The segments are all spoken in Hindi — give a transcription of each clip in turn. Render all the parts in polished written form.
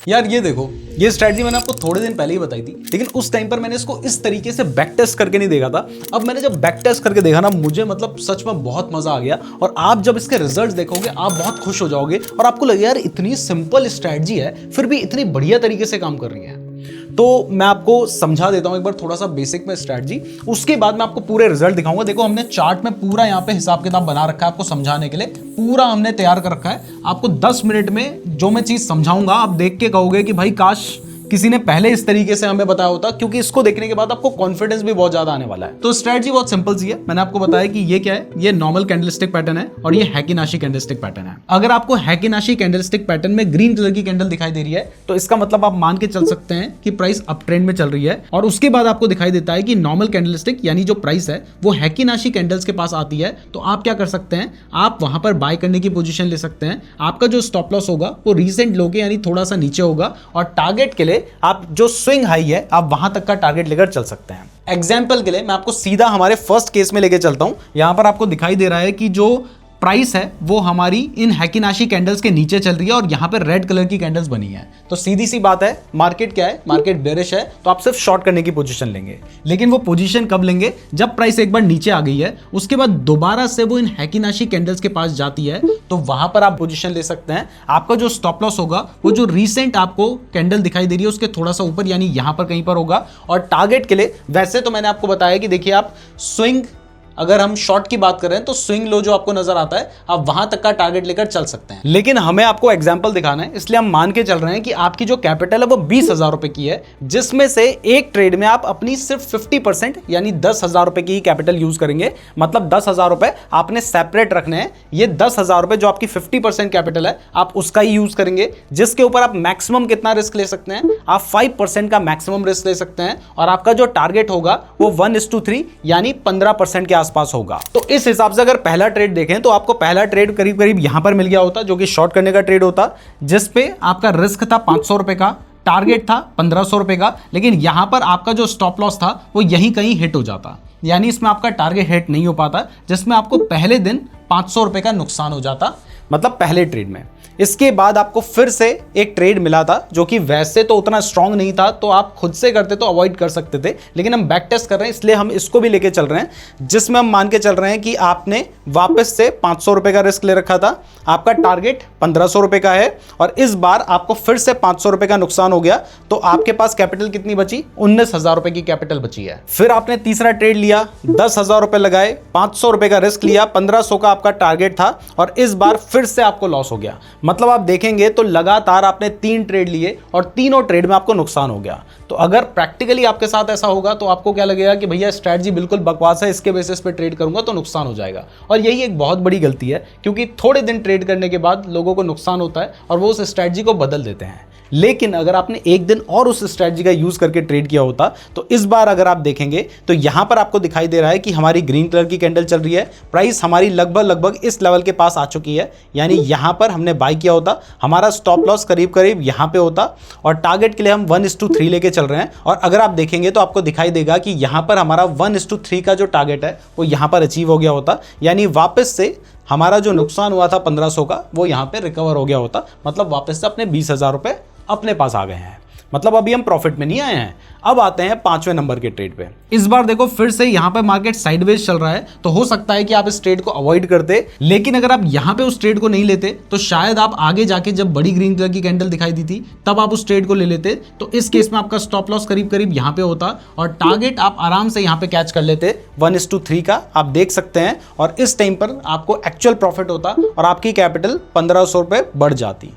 यार ये देखो, ये स्ट्रैटेजी मैंने आपको थोड़े दिन पहले ही बताई थी, लेकिन उस टाइम पर मैंने इसको इस तरीके से बैक टेस्ट करके नहीं देखा था। अब मैंने जब बैक टेस्ट करके देखा ना, मुझे मतलब सच में बहुत मजा आ गया। और आप जब इसके रिजल्ट देखोगे आप बहुत खुश हो जाओगे और आपको लगेगा यार इतनी सिंपल स्ट्रैटेजी है फिर भी इतनी बढ़िया तरीके से काम कर रही है। तो मैं आपको समझा देता हूं एक बार थोड़ा सा बेसिक में स्ट्रैटेजी, उसके बाद मैं आपको पूरे रिजल्ट दिखाऊंगा। देखो हमने चार्ट में पूरा यहाँ पे हिसाब किताब बना रखा है आपको समझाने के लिए, पूरा हमने तैयार कर रखा है। आपको 10 मिनट में जो मैं चीज समझाऊंगा आप देख के कहोगे कि भाई काश किसी ने पहले इस तरीके से हमें बताया होता, क्योंकि इसको देखने के बाद आपको कॉन्फिडेंस भी बहुत ज्यादा आने वाला है। तो स्ट्रैटेजी बहुत सिंपल सी है। मैंने आपको बताया कि ये क्या है, ये नॉर्मल कैंडलस्टिक पैटर्न है और ये हैकिनाशी कैंडलस्टिक पैटर्न है। अगर आपको हैकिनाशी कैंडलस्टिक पैटर्न में ग्रीन कलर की कैंडल दिखाई दे रही है तो इसका मतलब आप मान के चल सकते हैं कि प्राइस अप ट्रेंड में चल रही है। और उसके बाद आपको दिखाई देता है कि नॉर्मल कैंडलस्टिक यानी जो प्राइस है वो हैकिनाशी कैंडल्स के पास आती है, तो आप क्या कर सकते हैं, आप वहां पर बाय करने की पोजीशन ले सकते हैं। आपका जो स्टॉप लॉस होगा वो रीसेंट लो के यानी थोड़ा सा नीचे होगा और टारगेट के लिए आप जो स्विंग हाई है आप वहां तक का टारगेट लेकर चल सकते हैं। एग्जाम्पल के लिए मैं आपको सीधा हमारे फर्स्ट केस में लेके चलता हूं। यहां पर आपको दिखाई दे रहा है कि जो प्राइस है वो हमारी इन हैकिनाशी कैंडल्स के नीचे चल रही है और यहां पे रेड कलर की कैंडल्स बनी है। तो सीधी सी बात है, मार्केट क्या है, मार्केट बेरिश है, तो आप सिर्फ शॉर्ट करने की पोजीशन लेंगे। लेकिन वो पोजीशन कब लेंगे, जब प्राइस एक बार नीचे आ गई है उसके बाद दोबारा से वो इन हैकिनाशी कैंडल्स के पास जाती है तो वहां पर आप पोजीशन ले सकते हैं। आपका जो स्टॉप लॉस होगा वो जो रीसेंट आपको कैंडल दिखाई दे रही है उसके थोड़ा सा ऊपर यानी यहां पर कहीं पर होगा। और टारगेट के लिए वैसे तो मैंने आपको बताया कि देखिए आप स्विंग, अगर हम शॉर्ट की बात करें तो स्विंग लो जो आपको नजर आता है आप वहां तक का टारगेट लेकर चल सकते हैं। लेकिन हमें आपको एग्जांपल दिखाना है, इसलिए हम मान के चल रहे हैं कि आपकी जो कैपिटल है वो 20,000 रुपए की है, जिसमें से एक ट्रेड में आप अपनी सिर्फ 50% यानी 10,000 रुपए की ही कैपिटल यूज करेंगे। मतलब 10,000 रुपए आपने सेपरेट रखने हैं। ये 10,000 रुपए जो आपकी 50% कैपिटल है आप उसका ही यूज करेंगे, जिसके ऊपर आप मैक्सिमम कितना रिस्क ले सकते हैं, आप 5% का मैक्सिमम रिस्क ले सकते हैं। और आपका जो टारगेट होगा वो 1:3 यानी 15% के पास होगा। तो इस हिसाब से अगर पहला ट्रेड देखें तो आपको पहला ट्रेड करीब करीब यहां पर मिल गया होता जो कि शॉर्ट करने का ट्रेड होता, जिसपे आपका रिस्क था 500 रुपए का, टारगेट था 1500 रुपए का। लेकिन यहां पर आपका जो स्टॉप लॉस था वो यहीं कहीं हिट हो जाता, यानी इसमें आपका टारगेट हिट नहीं हो पाता, जिसमें आपको पहले दिन 500 रुपए का नुकसान हो जाता, मतलब पहले ट्रेड में। इसके बाद आपको फिर से एक ट्रेड मिला था जो कि वैसे तो उतना स्ट्रांग नहीं था, तो आप खुद से करते तो अवॉइड कर सकते थे, लेकिन हम बैक टेस्ट कर रहे हैं इसलिए हम इसको भी लेके चल रहे हैं, जिसमें हम मान के चल रहे हैं कि आपने वापस से 500 रुपए का रिस्क ले रखा था, आपका टारगेट 1500 रुपए का है और इस बार आपको फिर से 500 रुपए का नुकसान हो गया। तो आपके पास कैपिटल कितनी बची, 19,000 रुपए की कैपिटल बची है। फिर आपने तीसरा ट्रेड लिया, 10,000 रुपए लगाए, 500 रुपए का रिस्क लिया, 1500 का आपका टारगेट था और इस बार फिर से आपको लॉस हो गया। मतलब आप देखेंगे तो लगातार आपने 3 ट्रेड लिए और तीनों ट्रेड में आपको नुकसान हो गया। तो अगर प्रैक्टिकली आपके साथ ऐसा होगा तो आपको क्या लगेगा कि भैया स्ट्रैटेजी बिल्कुल बकवास है, इसके बेसिस पे ट्रेड करूंगा तो नुकसान हो जाएगा। और यही एक बहुत बड़ी गलती है, क्योंकि थोड़े दिन ट्रेड करने के बाद लोगों को नुकसान होता है और वो उस स्ट्रैटेजी को बदल देते हैं। लेकिन अगर आपने एक दिन और उस स्ट्रैटेजी का यूज करके ट्रेड किया होता तो इस बार अगर आप देखेंगे तो यहां पर आपको दिखाई दे रहा है कि हमारी ग्रीन कलर की कैंडल चल रही है, प्राइस हमारी लगभग इस लेवल के पास आ चुकी है, यानी यहां पर हमने बाय किया होता, हमारा स्टॉप लॉस करीब करीब यहां पे होता और टारगेट के लिए हम 1:3 लेके चल रहे हैं। और अगर आप देखेंगे तो आपको दिखाई देगा कि यहां पर हमारा 1:3 का जो टारगेट है वो यहां पर अचीव हो गया होता, यानी वापस से हमारा जो नुकसान हुआ था 1500 का वो यहां पे रिकवर हो गया होता। मतलब वापस से अपने 20,000 रुपए अपने पास आ गए हैं। मतलब अभी हम प्रॉफिट में नहीं आए हैं। अब आते हैं 5वें नंबर के ट्रेड पे। इस बार देखो फिर से यहां पे मार्केट साइडवेज चल रहा है, तो हो सकता है कि आप इस ट्रेड को अवॉइड करते, लेकिन अगर आप यहां पे उस ट्रेड को नहीं लेते तो शायद आप आगे जाके जब बड़ी ग्रीन कलर की कैंडल दिखाई दी थी तब आप उस ट्रेड को ले लेते। तो इस केस में आपका स्टॉप लॉस करीब करीब यहां पे होता और टारगेट आप आराम से यहां पे कैच कर लेते 1:3 का, आप देख सकते हैं। और इस टाइम पर आपको एक्चुअल प्रॉफिट होता और आपकी कैपिटल 1500 रुपए बढ़ जाती।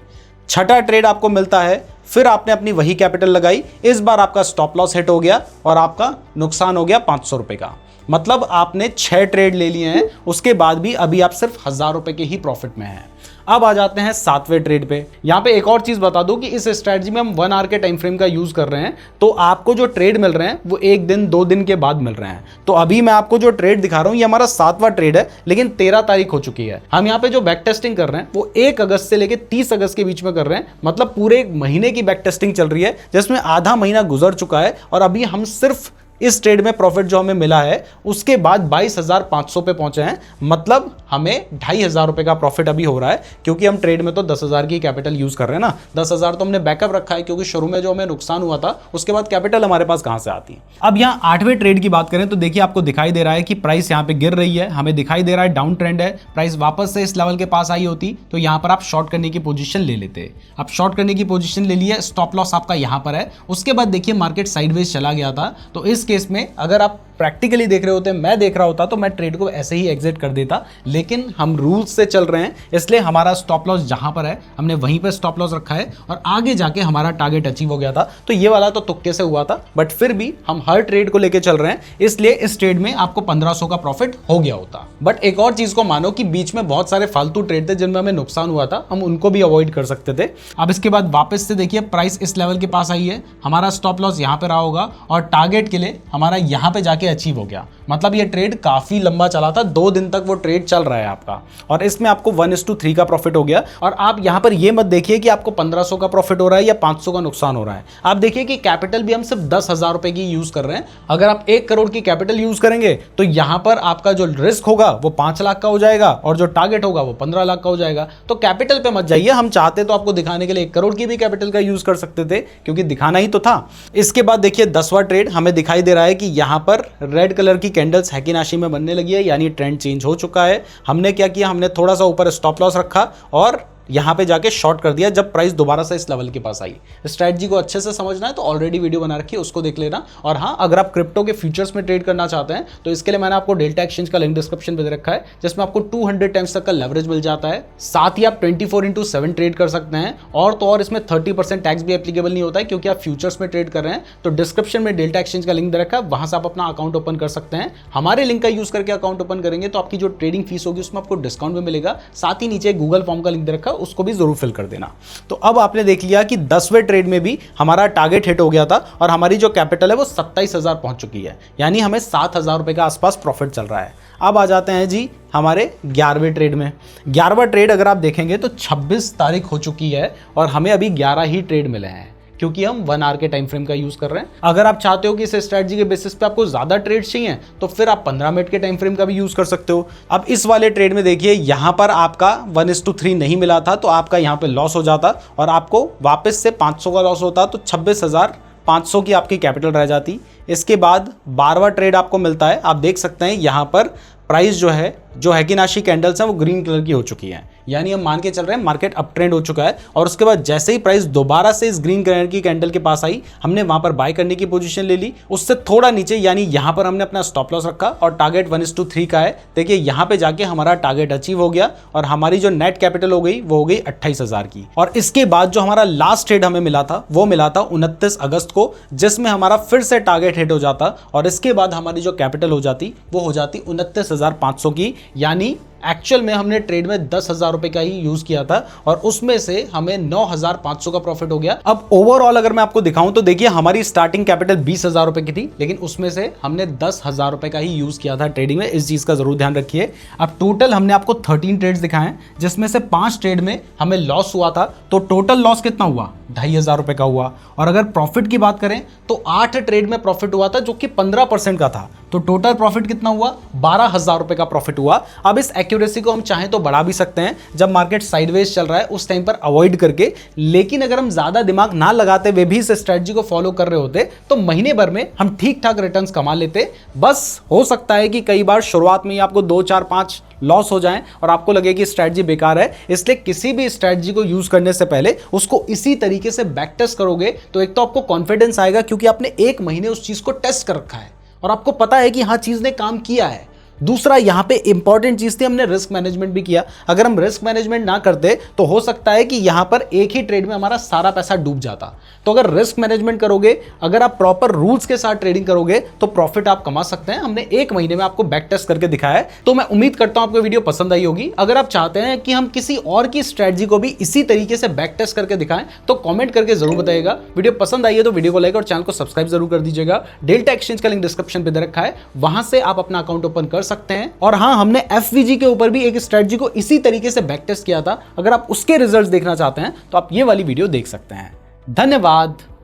छठा ट्रेड आपको मिलता है, फिर आपने अपनी वही कैपिटल लगाई, इस बार आपका स्टॉप लॉस हिट हो गया और आपका नुकसान हो गया 500 रुपए का। मतलब आपने 6 ट्रेड ले लिए हैं, उसके बाद भी अभी आप सिर्फ 1000 रुपए के ही प्रॉफिट में हैं। अब आ जाते हैं 7वें ट्रेड पे। यहां पे एक और चीज बता दूं कि इस स्ट्रेटजी में हम 1 आवर के टाइम फ्रेम का यूज कर रहे हैं, तो आपको जो ट्रेड मिल रहे हैं वो 1 दिन 2 दिन के बाद मिल रहे हैं। तो अभी मैं आपको जो ट्रेड दिखा रहा हूं ये हमारा 7वां ट्रेड है, लेकिन 13 तारीख हो चुकी है। हम यहाँ पे जो बैक टेस्टिंग कर रहे हैं वो 1 अगस्त से लेकर 30 अगस्त के बीच में कर रहे हैं। मतलब पूरे 1 महीने की बैक टेस्टिंग चल रही है, जिसमें आधा महीना गुजर चुका है और अभी हम सिर्फ इस ट्रेड में प्रॉफिट जो हमें मिला है उसके बाद 22,500 पे पहुंचे हैं, मतलब हमें 2,500 रुपए का प्रॉफिट अभी हो रहा है, क्योंकि हम ट्रेड में तो 10,000 की कैपिटल यूज कर रहे हैं ना। 10,000 तो हमने बैकअप रखा है, क्योंकि शुरू में जो हमें नुकसान हुआ था उसके बाद कैपिटल हमारे पास कहां से आती है। अब यहां 8वें ट्रेड की बात करें तो देखिए आपको दिखाई दे रहा है कि प्राइस यहां पे गिर रही है, हमें दिखाई दे रहा है डाउन ट्रेंड है। प्राइस वापस से इस लेवल के पास आई होती तो यहां पर आप शॉर्ट करने की पोजीशन ले लेते। अब शॉर्ट करने की पोजीशन ले लिया, स्टॉप लॉस आपका यहां पर है। उसके बाद देखिए मार्केट साइडवेज चला गया था, तो इस केस में अगर आप प्रैक्टिकली देख रहे होते, मैं देख रहा होता तो मैं ट्रेड को ऐसे ही एग्जिट कर देता, लेकिन हम रूल्स से चल रहे हैं, इसलिए हमारा स्टॉप लॉस जहां पर है हमने वहीं पर स्टॉप लॉस रखा है और आगे जाके हमारा टारगेट अचीव हो गया था। तो ये वाला तो तुक्के से हुआ था, बट फिर भी हम हर ट्रेड को लेके चल रहे हैं, इसलिए इस ट्रेड में आपको 1500 का प्रॉफिट हो गया होता। बट एक और चीज को मानो कि बीच में बहुत सारे फालतू ट्रेड थे जिनमें हमें नुकसान हुआ था, हम उनको भी अवॉइड कर सकते थे। अब इसके बाद वापस से देखिए प्राइस इस लेवल के पास आई है, हमारा स्टॉप लॉस यहां पे रहा होगा और टारगेट के लिए हमारा यहां पे जाके अचीव हो गया। मतलब ये ट्रेड काफी लंबा चला था, 2 दिन तक वो ट्रेड चल रहा है आपका, और इसमें आपको 1:3 का प्रॉफिट हो गया। और आप यहां पर ये मत देखिए कि आपको 1500 का प्रॉफिट हो रहा है या 500 का नुकसान हो रहा है। आप देखिए कि कैपिटल भी हम सिर्फ 10,000 रुपए की यूज कर रहे हैं। अगर आप 1 करोड़ की कैपिटल यूज करेंगे तो यहां पर आपका जो रिस्क होगा वो 5 लाख का हो जाएगा और जो टारगेट होगा वो 15 लाख का हो जाएगा। तो कैपिटल पे मत जाइए, हम चाहते तो आपको दिखाने के लिए 1 करोड़ की भी कैपिटल का यूज कर सकते थे, क्योंकि दिखाना ही तो था। इसके बाद देखिए 10वां ट्रेड हमें दिखाई दे रहा है कि यहां पर रेड कलर की कैंडल्स हैकिनाशी में बनने लगी है, यानी ट्रेंड चेंज हो चुका है। हमने क्या किया, हमने थोड़ा सा ऊपर स्टॉप लॉस रखा और यहां पे जाके शॉर्ट कर दिया जब प्राइस दोबारा से इस लेवल के पास आई। स्ट्रैटेजी को अच्छे से समझना है तो ऑलरेडी वीडियो बना रखी है, उसको देख लेना। और हाँ, अगर आप क्रिप्टो के फ्यूचर्स में ट्रेड करना चाहते हैं तो इसके लिए मैंने आपको डेल्टा एक्सचेंज का लिंक डिस्क्रिप्शन पे दे रखा है, जिसमें आपको 200 टाइम्स तक का लेवरेज मिल जाता है। साथ ही आप 24/7 ट्रेड कर सकते हैं, और तो और इसमें 30% टैक्स भी एप्लीकेबल नहीं होता है, क्योंकि आप फ्यूचर्स में ट्रेड कर रहे हैं। तो डिस्क्रिप्शन में डेल्टा एक्सचेंज का लिंक दे रखा है, वहां से आप अपना अकाउंट ओपन कर सकते हैं। हमारे लिंक का यूज करके अकाउंट ओपन करेंगे तो आपकी जो ट्रेडिंग फीस होगी उसमें आपको डिस्काउंट भी मिलेगा। साथ ही नीचे गूगल फॉर्म का लिंक दे रखा है, उसको भी जरूर फिल कर देना। तो अब आपने देख लिया कि 10वें ट्रेड में भी हमारा टारगेट हिट हो गया था और हमारी जो कैपिटल है वो 27,000 पहुंच चुकी है, यानी हमें 7,000 रुपए के आसपास प्रॉफिट चल रहा है। अब आ जाते हैं जी हमारे 11वें ट्रेड में। 11वां ट्रेड अगर आप देखेंगे तो 26 तारीख हो चुकी है और हमें अभी 11 ही ट्रेड मिले हैं, क्योंकि हम 1 आवर के टाइम फ्रेम का यूज कर रहे हैं। अगर आप चाहते हो कि इस स्ट्रेटजी के बेसिस पे आपको ज्यादा ट्रेड चाहिए तो फिर आप 15 मिनट के टाइम फ्रेम का भी यूज कर सकते हो। अब इस वाले ट्रेड में देखिए यहां पर आपका 1:3 नहीं मिला था, तो आपका यहां पे लॉस हो जाता और आपको वापस से 500 का लॉस होता, तो 26,500 की आपकी कैपिटल रह जाती। इसके बाद 12वां ट्रेड आपको मिलता है। आप देख सकते हैं यहां पर प्राइस जो है, जो हैकिनाशी कैंडल्स हैं वो ग्रीन कलर की हो चुकी हैं, यानी हम मान के चल रहे हैं मार्केट अप ट्रेंड हो चुका है। और उसके बाद जैसे ही प्राइस दोबारा से इस ग्रीन कलर की कैंडल के पास आई, हमने वहां पर बाय करने की पोजीशन ले ली। उससे थोड़ा नीचे यानी यहां पर हमने अपना स्टॉप लॉस रखा और टारगेट 1:3 का है। देखिए यहां पे जाके हमारा टारगेट अचीव हो गया और हमारी जो नेट कैपिटल हो गई वो हो गई 28,000 की। और इसके बाद जो हमारा लास्ट ट्रेड हमें मिला था वो मिला था 29 अगस्त को, जिसमें हमारा फिर से टारगेट हिट हो जाता और इसके बाद हमारी जो कैपिटल हो जाती वो हो जाती 29,500 की। यानी एक्चुअल में हमने ट्रेड में 10,000 रुपए का ही यूज किया था और उसमें से हमें 9,500 का प्रॉफिट हो गया। अब ओवरऑल अगर मैं आपको दिखाऊं तो देखिए हमारी स्टार्टिंग कैपिटल 20,000 रुपए की थी, लेकिन उसमें से हमने 10,000 रुपए का ही यूज किया था ट्रेडिंग में। इस चीज का जरूर ध्यान रखिए। अब टोटल हमने आपको 13 ट्रेड्स दिखाए हैं, जिसमें से 5 ट्रेड में हमें लॉस हुआ था। तो टोटल लॉस कितना हुआ? 2,500 रुपए का हुआ। और अगर प्रॉफिट की बात करें तो 8 ट्रेड में प्रॉफिट हुआ था, जो कि 15% का था। तो टोटल प्रॉफिट कितना हुआ? 12,000 रुपए का प्रॉफिट हुआ। अब इस एक्यूरेसी को हम चाहें तो बढ़ा भी सकते हैं, जब मार्केट साइडवेज चल रहा है उस टाइम पर अवॉइड करके। लेकिन अगर हम ज्यादा दिमाग ना लगाते हुए भी इस स्ट्रेटजी को फॉलो कर रहे होते तो महीने भर में हम ठीक ठाक रिटर्न्स कमा लेते। बस हो सकता है कि कई बार शुरुआत में ही आपको 2, 4, 5 लॉस हो जाए और आपको लगे कि स्ट्रेटजी बेकार है। इसलिए किसी भी स्ट्रेटजी को यूज करने से पहले उसको इसी तरीके से बैक टेस्ट करोगे तो एक तो आपको कॉन्फिडेंस आएगा, क्योंकि आपने 1 महीने उस चीज को टेस्ट कर रखा है और आपको पता है कि हाँ चीज ने काम किया है। दूसरा यहां पे इंपॉर्टेंट चीज थी, हमने रिस्क मैनेजमेंट भी किया। अगर हम रिस्क मैनेजमेंट ना करते तो हो सकता है कि यहां पर एक ही ट्रेड में हमारा सारा पैसा डूब जाता। तो अगर रिस्क मैनेजमेंट करोगे, अगर आप प्रॉपर रूल्स के साथ ट्रेडिंग करोगे तो प्रॉफिट आप कमा सकते हैं। हमने 1 महीने में आपको बैक टेस्ट करके दिखाया है। तो मैं उम्मीद करता हूं आपको वीडियो पसंद आई होगी। अगर आप चाहते हैं कि हम किसी और की स्ट्रेटजी को भी इसी तरीके से बैक टेस्ट करके दिखाएं तो कॉमेंट करके जरूर बताइएगा। वीडियो पसंद आई है तो वीडियो को लाइक और चैनल को सब्सक्राइब जरूर कर दीजिएगा। डेल्टा एक्सचेंज का लिंक डिस्क्रिप्शन पे दे रखा है, वहां से आप अपना अकाउंट ओपन कर सकते हैं। और हाँ, हमने एफवीजी के ऊपर भी एक स्ट्रेटजी को इसी तरीके से बैक टेस्ट किया था। अगर आप उसके रिजल्ट्स देखना चाहते हैं तो आप ये वाली वीडियो देख सकते हैं। धन्यवाद।